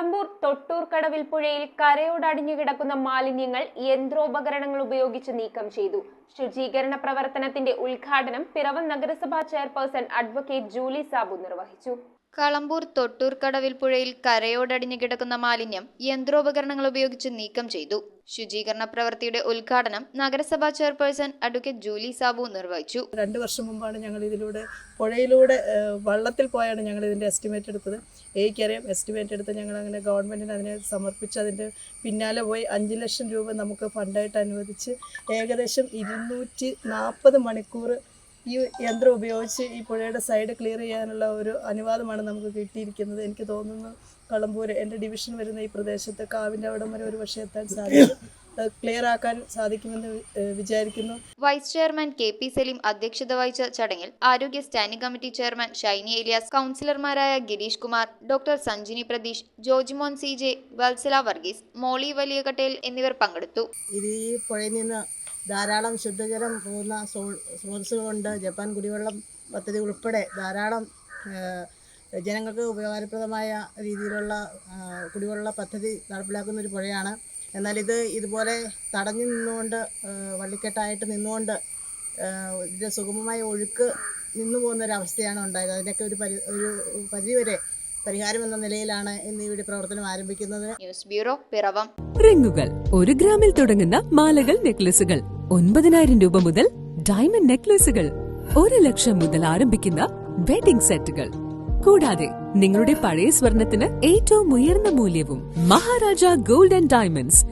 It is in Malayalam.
കളമ്പൂർ തൊട്ടൂർക്കടവിൽ പുഴയിൽ കരയോടടിഞ്ഞു കിടക്കുന്ന മാലിന്യങ്ങൾ യന്ത്രോപകരണങ്ങൾ ഉപയോഗിച്ച് നീക്കം ചെയ്തു. ശുചീകരണ പ്രവർത്തനത്തിന്റെ ഉദ്ഘാടനം പിറവം നഗരസഭാ ചെയർപേഴ്സൺ അഡ്വക്കേറ്റ് ജൂലി സാബു നിർവഹിച്ചു. കളമ്പൂർ തൊട്ടൂർക്കടവിൽ പുഴയിൽ കരയോടടിഞ്ഞു കിടക്കുന്ന മാലിന്യം യന്ത്രോപകരണങ്ങൾ ഉപയോഗിച്ച് നീക്കം ചെയ്തു. ശുചീകരണ പ്രവൃത്തിയുടെ ഉദ്ഘാടനം നഗരസഭാ ചെയർപേഴ്സൺ അഡ്വക്കേറ്റ് ജൂലി സാബു നിർവഹിച്ചു. 2 വർഷം മുമ്പാണ് ഞങ്ങൾ ഇതിലൂടെ പുഴയിലൂടെ വള്ളത്തിൽ പോയാണ് ഞങ്ങൾ ഇതിൻ്റെ എസ്റ്റിമേറ്റ് എടുത്തത്. എനിക്കറിയാം എസ്റ്റിമേറ്റ് എടുത്ത് ഞങ്ങൾ അങ്ങനെ ഗവൺമെൻറ്റിന് അതിനെ സമർപ്പിച്ച് അതിൻ്റെ പിന്നാലെ പോയി 5 ലക്ഷം രൂപ നമുക്ക് ഫണ്ടായിട്ട് അനുവദിച്ച് ഏകദേശം 240 മണിക്കൂർ ഈ യന്ത്രം ഉപയോഗിച്ച് ഈ പുഴയുടെ സൈഡ് ക്ലിയർ ചെയ്യാനുള്ള ഒരു അനുവാദമാണ് നമുക്ക് കിട്ടിയിരിക്കുന്നത്. എനിക്ക് തോന്നുന്നു കളമ്പൂർ എൻ്റെ ഡിവിഷൻ വരുന്ന ഈ പ്രദേശത്ത് കാവിൻ്റെ അവിടം വരെ ഒരു പക്ഷേ എത്താൻ സാധിക്കും, ക്ലിയർ ആക്കാൻ സാധിക്കുമെന്ന് വിചാരിക്കുന്നു. വൈസ് ചെയർമാൻ KP സലീം അധ്യക്ഷത വഹിച്ച ചടങ്ങിൽ ആരോഗ്യ standing committee chairman Shiny Elias, കൗൺസിലർമാരായ ഗിരീഷ് കുമാർ, ഡോക്ടർ സഞ്ജിനി പ്രതീഷ്, ജോജിമോൻ CJ, വത്സല വർഗീസ്, മോളി വലിയകട്ടയിൽ എന്നിവർ പങ്കെടുത്തു. ഇത് ഈ പുഴയിൽ നിന്ന് ധാരാളം ശുദ്ധജലം പോകുന്ന സോഴ്സുകളുണ്ട്. ജപ്പാൻ കുടിവെള്ളം പദ്ധതി ഉൾപ്പെടെ ധാരാളം ജനങ്ങൾക്ക് ഉപകാരപ്രദമായ രീതിയിലുള്ള കുടിവെള്ള പദ്ധതി നടപ്പിലാക്കുന്ന ഒരു പുഴയാണ്. എന്നാൽ ഇതുപോലെ തടഞ്ഞു നിന്നുകൊണ്ട് വള്ളിക്കെട്ടായിട്ട് നിന്നുകൊണ്ട് ഇതിൻ്റെ സുഗമമായ ഒഴുക്ക് നിന്നു പോകുന്നൊരവസ്ഥയാണ് ഉണ്ടായത്. അതിനൊക്കെ ഒരു പരിധിവരെ പരിഹാരം എന്ന നിലയിലാണ് ഇന്ന് ഇവിടെ പ്രവർത്തനം ആരംഭിക്കുന്നത്. News bureau, Piravom. റിങ്ങുകൾ 1 ഗ്രാമിൽ തുടങ്ങുന്ന മാലകൾ, നെക്ലസുകൾ 9,000 രൂപ മുതൽ ഡയമണ്ട് നെക്ലസുകൾ 1 ലക്ഷം മുതൽ ആരംഭിക്കുന്ന വെഡിംഗ് സെറ്റുകൾ, കൂടാതെ നിങ്ങളുടെ പഴയ സ്വർണത്തിന് ഏറ്റവും ഉയർന്ന മൂല്യവും. Maharaja gold and diamonds,